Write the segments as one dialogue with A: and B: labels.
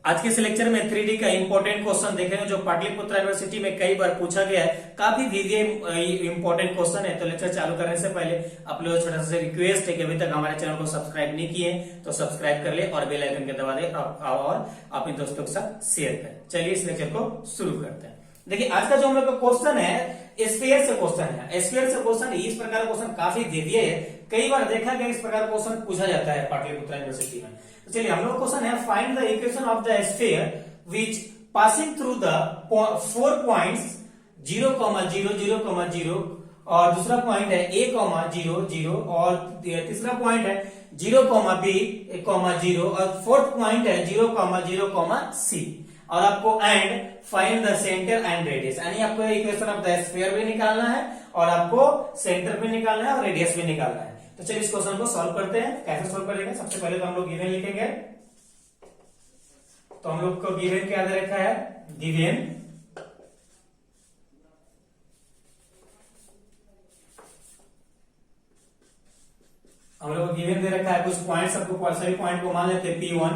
A: आज के इस लेक्चर में 3D का इंपॉर्टेंट क्वेश्चन देखेंगे जो पाटलिपुत्र यूनिवर्सिटी में कई बार पूछा गया है। काफी इंपॉर्टेंट क्वेश्चन है। तो लेक्चर चालू करने से पहले आप लोग छोटा सा रिक्वेस्ट है कि अभी तक हमारे चैनल को सब्सक्राइब नहीं किए तो सब्सक्राइब कर ले और बेल आइकन के दबा दे और अपने दोस्तों के साथ शेयर करें। चलिए इस लेक्चर को शुरू करते हैं। देखिए आज का जो हम लोग का क्वेश्चन है स्फीयर से क्वेश्चन है। स्फीयर से क्वेश्चन इस प्रकार का क्वेश्चन काफी दे दिए है, कई बार देखा गया इस प्रकार क्वेश्चन पूछा जाता है पाटलिपुत्र यूनिवर्सिटी में। तो चलिए हम लोग क्वेश्चन है find the equation of the sphere which passing through the 4 points 0, 0, 0, 0 और दूसरा पॉइंट है a, 0, 0 और तीसरा पॉइंट है 0, b, 0 और फोर्थ पॉइंट है 0, 0, c और आपको and find the centre and radius, यानी आपको इक्वेशन ऑफ द स्फीयर भी निकालना है और आपको सेंटर भी निकालना है और रेडियस भी निकालना है। तो चलिए इस क्वेश्चन को सॉल्व करते हैं। कैसे सॉल्व करेंगे? सबसे पहले तो हम लोग गिवन लिखेंगे। तो हम लोग को गिवन क्या दे रखा है? गिवन हम लोग को गिवन दे रखा है कुछ पॉइंट, सबको सभी पॉइंट को मान लेते हैं P1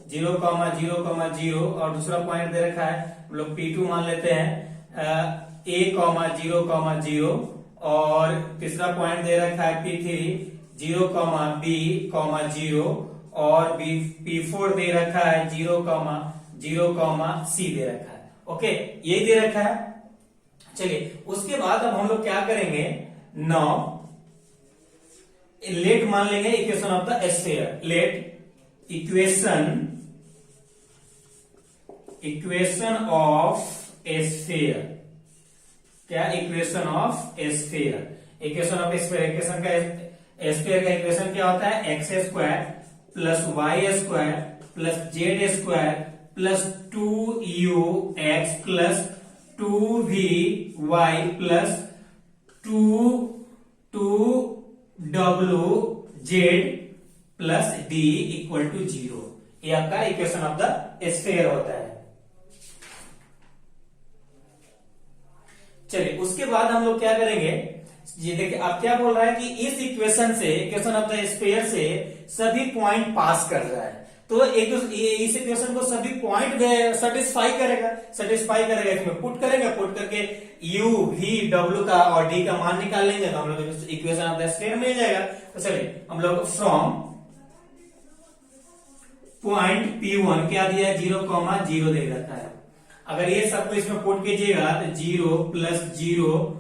A: 0, 0, 0 और दूसरा पॉइंट दे रखा है हम लोग P2 मान लेते हैं a, 0, 0 और तीसरा पॉइंट दे रखा है P3 0, b, 0 और P4 दे रखा है 0, 0, c दे रखा है। ओके, ये दे रखा है। चलिए उसके बाद अब हम लोग क्या करेंगे? नाउ लेट मान लेंगे equation of the sphere. Let equation of sphere. क्या? Equation of sphere. Equation of sphere, equation का स्फीयर का इक्वेशन क्या होता है? X square plus y square plus z square plus 2u(x) plus 2vy plus 2w(z) plus d equal to 0। ये आपका equation of the sphere होता है। चलिए उसके बाद हम लोग क्या करेंगे? ये देखिए आप क्या बोल रहा है कि इस इक्वेशन से, इक्वेशन ऑफ द स्फीयर से सभी पॉइंट पास कर रहा है। तो एक इस इक्वेशन को सभी पॉइंट सेटिस्फाई करेगा। इसमें पुट करेंगे, पुट करके u, v, w का और d का मान निकाल लेंगे तो हम लोग इक्वेशन ऑफ द स्फीयर मिल जाएगा। तो चलिए हम लोग फ्रॉम पॉइंट P1 क्या दिया है? 0, 0 दे रखा है। अगर ये सबको इसमें पुट कीजिएगा तो 0 plus 0,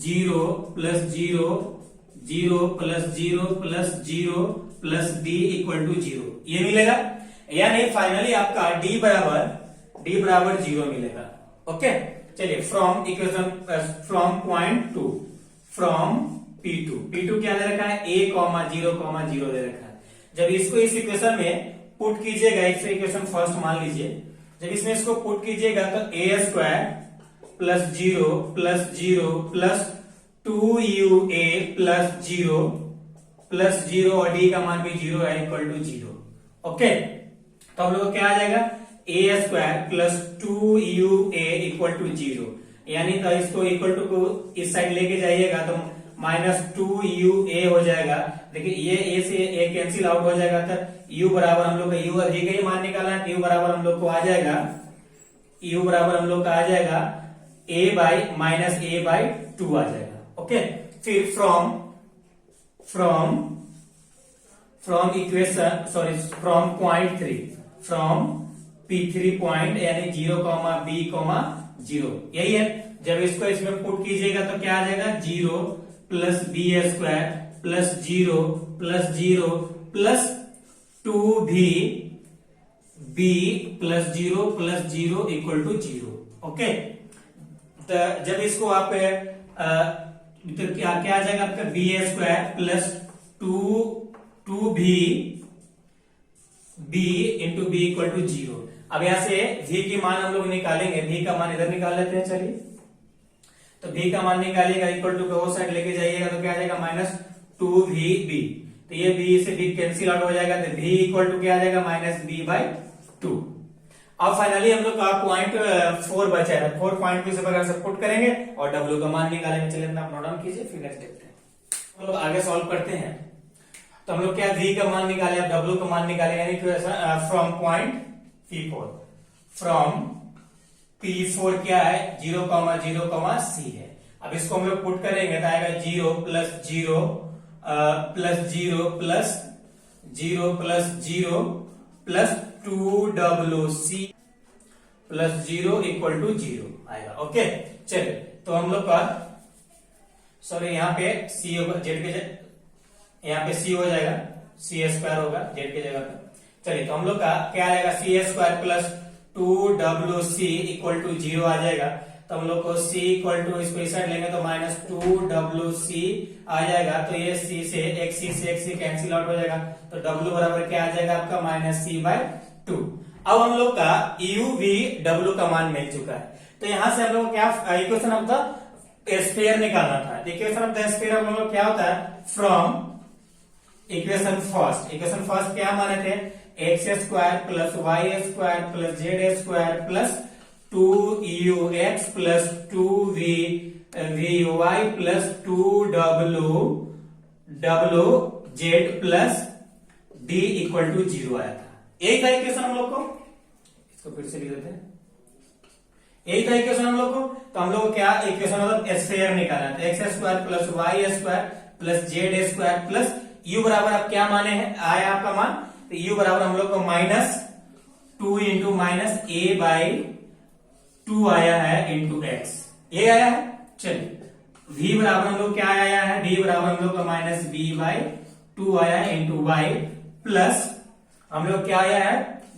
A: 0 plus 0, 0 plus 0 plus 0 plus d equal to 0 ये मिलेगा। यानी फाइनली आपका d बराबर 0 मिलेगा। ओके, चलिए from equation from point two from P2 क्या दे रखा है? a, 0, 0 दे रखा है। जब इसको इस इक्वेशन में पुट कीजिएगा, इसे इक्वेशन फर्स्ट मान लीजिए, जब इसमें इसको पुट कीजिएगा तो a square plus 0 plus 0 plus 2ua plus 0 और d का मान भी 0 है इक्वल टू 0। ओके, तो हम लोग क्या आ जाएगा? a square plus 2ua equal to 0, यानी तो इसको इक्वल टू को इस साइड लेके जाइएगा तो माइनस 2ua हो जाएगा। देखिए ये a से a कैंसिल आउट हो जाएगा तो u बराबर हम लोग का u और v का ही मान निकालना है। u बराबर हम लोग को आ जाएगा, u बराबर हम लोग का आ जाएगा a by minus a by 2 आ जाएगा। ओके, फिर from point 3 from P3 point यानी 0, b, 0 यही है। जब इसको इसमें पुट कीजिएगा तो क्या आ जाएगा? 0 plus b square plus 0 plus 0 plus 2b plus 0 plus 0 equal to 0। Okay, तो जब इसको आप तो क्या आ जाएगा आपका? b square plus 2b into b equal to 0। अब यहां से v की मान हम लोग निकालेंगे। v का मान इधर निकाल लेते हैं। चलिए तो v का मान निकालिएगा, इक्वल टू को वो साइड लेके जाइएगा तो क्या आ जाएगा? Minus 2vb। तो ये b से b कैंसिल आउट हो जाएगा तो v इक्वल टू क्या आ जाएगा? Minus b by 2। अब फाइनली हम लोग का पॉइंट 4 बचा है। 4 पॉइंट को इस प्रकार से पुट करेंगे और w का मान निकालेंगे। चलिए अपना नोट डाउन कीजिए, फिर नेक्स्ट देखते हैं। हम लोग आगे सॉल्व करते हैं। तो हम लोग क्या v का मान निकाले, w का मान निकाले, यानी from point P4। From P4 क्या है 0,0,C है। अब इसको हम लोग पुट करेंगे तो आएगा 0 plus 0 plus 0 plus 0 plus 0 plus 2WC plus 0 equal to 0 आएगा। ओके चलिए, तो हम लोग का सॉरी यहाँ पे C होगा, जेड के यहाँ पे C हो जाएगा, C² होगा जेड की जगह पे। चलिए, तो हम लोग का क्या आएगा C² plus 2WC equal to 0 आ जाएगा। तो हम लोग को C इक्वल टू इसको इस साइड लेंगे तो माइनस 2WC आ जाएगा। तो ये C से एक C कैंसिल आउट हो जाएगा। तो W बराबर क्या आ जाएगा आपका -C/2। अब हम लोग का UV W का मान मिल चुका है। तो यहां से हम लोग क्या इक्वेशन ऑफ द स्फीयर निकालना था। इक्वेशन ऑफ द स्फीयर हम लोग क्या होता है फ्रॉम इक्वेशन फर्स्ट क्या माने थे x² plus y² plus z² plus 2ux plus 2vy plus 2wz plus d equal to 0 आया था। यही था इक्वेशन हम लोग को, इसको फिर से लिख देते हैं। यही था इक्वेशन हम लोग को। तो हम लोग को क्या इक्वेशन मतलब स्फीयर निकालना था x² plus y² plus z² plus u बराबर आप क्या माने हैं आया आपका मान। तो u बराबर हम लोग को -2 इंटू -a/2 आया है इंटू x, ये आया है। चलिए, v बराबर हम लोग क्या आया है d बराबर हम लोग का -b/2 आया है इंटू y प्लस हम लोग क्या आया है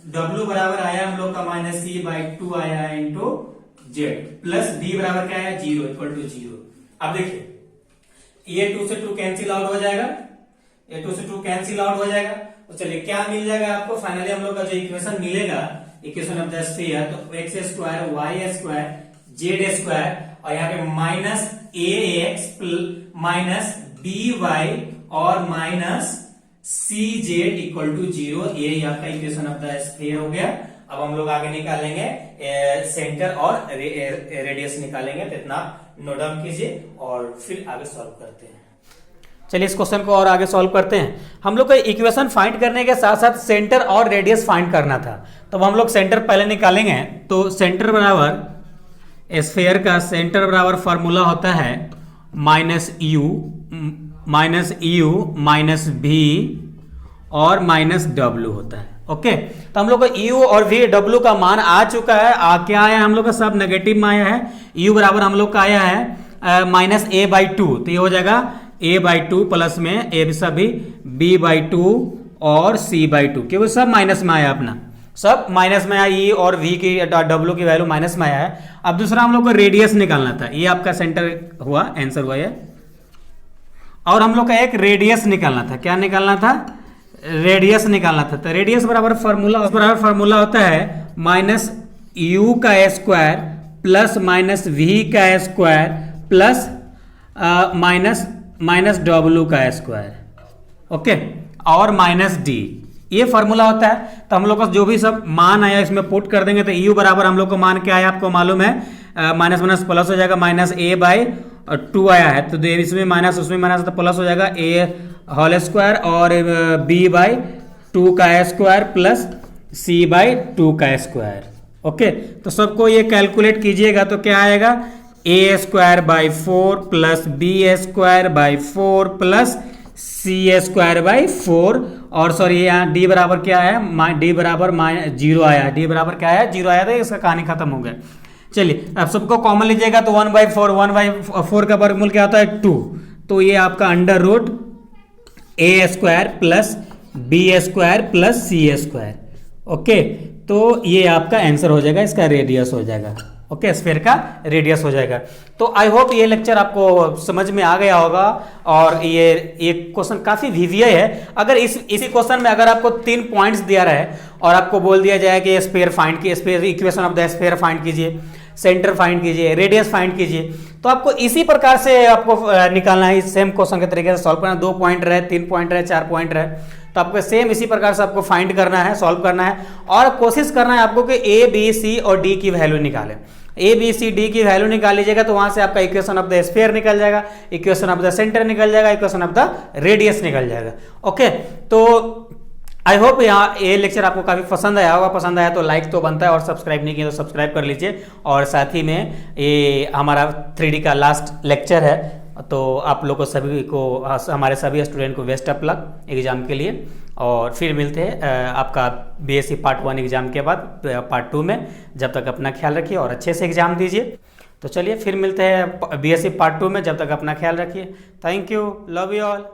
A: w बराबर आया हम लोग का -c/2 आया है इंटू z प्लस d बराबर क्या है 0 इक्वल टू 0। अब देखिए ये 2 से 2 कैंसिल आउट हो जाएगा, ये 2 से 2 कैंसिल आउट हो जाएगा। तो चलिए क्या मिल जाएगा आपको फाइनली हम लोग का जो इक्वेशन मिलेगा इक्वेशन ऑफ द स्फीयर, तो x² y² z² और यहाँ पे -ax -by और -cz इक्वल टू 0, ये आपका इक्वेशन ऑफ द स्फीयर हो गया। अब हम लोग आगे निकालेंगे सेंटर और रेडियस निकालेंगे, तो इतना नोट डाउन कीजिए और फिर आगे सॉल्व करते हैं। चलिए इस क्वेश्चन को और आगे सॉल्व करते हैं। हम लोग को इक्वेशन फाइंड करने के साथ साथ सेंटर और रेडियस फाइंड करना था। तो हम लोग सेंटर पहले निकालेंगे। तो सेंटर बराबर स्फीयर का सेंटर बराबर फॉर्मूला होता है -u -v और -w होता है। ओके, तो हम लोग को u और v w का मान आ चुका है। क्या आया हम लोग का सब नेगेटिव में आया है। u बराबर हम लोग का आया है -a/2, तो ये हो जाएगा a/2 प्लस में a सभी b/2 और c/2, क्योंकि सब माइनस में आया अपना, सब माइनस में आया। e और v की w की वैल्यू माइनस में आया है। अब दूसरा हम लोग को रेडियस निकालना था, ये आपका सेंटर हुआ, आंसर हुआ है। और हम लोग का एक रेडियस निकालना था। क्या निकालना था रेडियस निकालना था। तो रेडियस बराबर फॉर्मूला होता है -u का स्क्वायर प्लस -v का स्क्वायर प्लस -w का स्क्वायर, ओके, और -d, ये फॉर्मूला होता है। तो हम लोग का जो भी सब मान आया इसमें पुट कर देंगे। तो u बराबर हम लोग को मान क्या आया आपको मालूम है, माइनस प्लस हो जाएगा, -a/2 आया है। तो इसमें माइनस उसमें माइनस तो प्लस हो जाएगा a² और b/2 का स्क्वायर प्लस c/2 का स्क्वायर। ओके, तो सबको ये कैलकुलेट कीजिएगा तो क्या आएगा a²/4 plus b²/4 plus c²/4 और सॉरी यहाँ d बराबर क्या है d बराबर 0 आया है। d बराबर क्या है 0 आया था, इसका कहानी खत्म हो गया। चलिए अब सबको कॉमन लीजिएगा तो 1/4 का वर्गमूल क्या होता है 2। तो ये आपका √ a² plus b² plus c²। Okay, तो ये आपका आंसर हो जाएगा, इसका रेडियस हो जाएगा। ओके, स्फीयर का रेडियस हो जाएगा। तो आई होप ये लेक्चर आपको समझ में आ गया होगा। और ये क्वेश्चन काफी वीवीआई है। अगर इसी क्वेश्चन में अगर आपको 3 पॉइंट्स दिया रहा है और आपको बोल दिया जाए कि स्फीयर फाइंड कीजिए, sphere equation of the sphere find कीजिए, सेंटर फाइंड कीजिए, रेडियस फाइंड कीजिए, तो आपको इसी प्रकार से आपको निकालना है। सेम क्वेश्चन के तरीके से सॉल्व करना। 2 पॉइंट रहे, 3 पॉइंट रहे, 4 पॉइंट रहे, तो आपको सेम इसी प्रकार से आपको फाइंड करना है, सॉल्व करना है और कोशिश करना है आपको कि ए बी सी और डी की वैल्यू निकालें। ए बी सी डी की वैल्यू निकाल लीजिएगा तो वहां से आपका इक्वेशन ऑफ द स्फीयर निकल जाएगा, इक्वेशन ऑफ द सेंटर निकल जाएगा, इक्वेशन ऑफ द रेडियस निकल जाएगा। ओके, तो आई होप यहाँ ये लेक्चर आपको काफ़ी पसंद आया होगा। पसंद आया तो लाइक तो बनता है, और सब्सक्राइब नहीं किया तो सब्सक्राइब कर लीजिए। और साथ ही में ये हमारा 3D का लास्ट लेक्चर है, तो आप लोग को सभी को, हमारे सभी स्टूडेंट को बेस्ट ऑफ लक एग्ज़ाम के लिए। और फिर मिलते हैं आपका बीएससी पार्ट 1 एग्ज़ाम के बाद पार्ट 2 में। जब तक अपना ख्याल रखिए और अच्छे से एग्ज़ाम दीजिए। तो चलिए फिर मिलते हैं बीएससी पार्ट 2 में। जब तक अपना ख्याल रखिए। Thank you, love you all.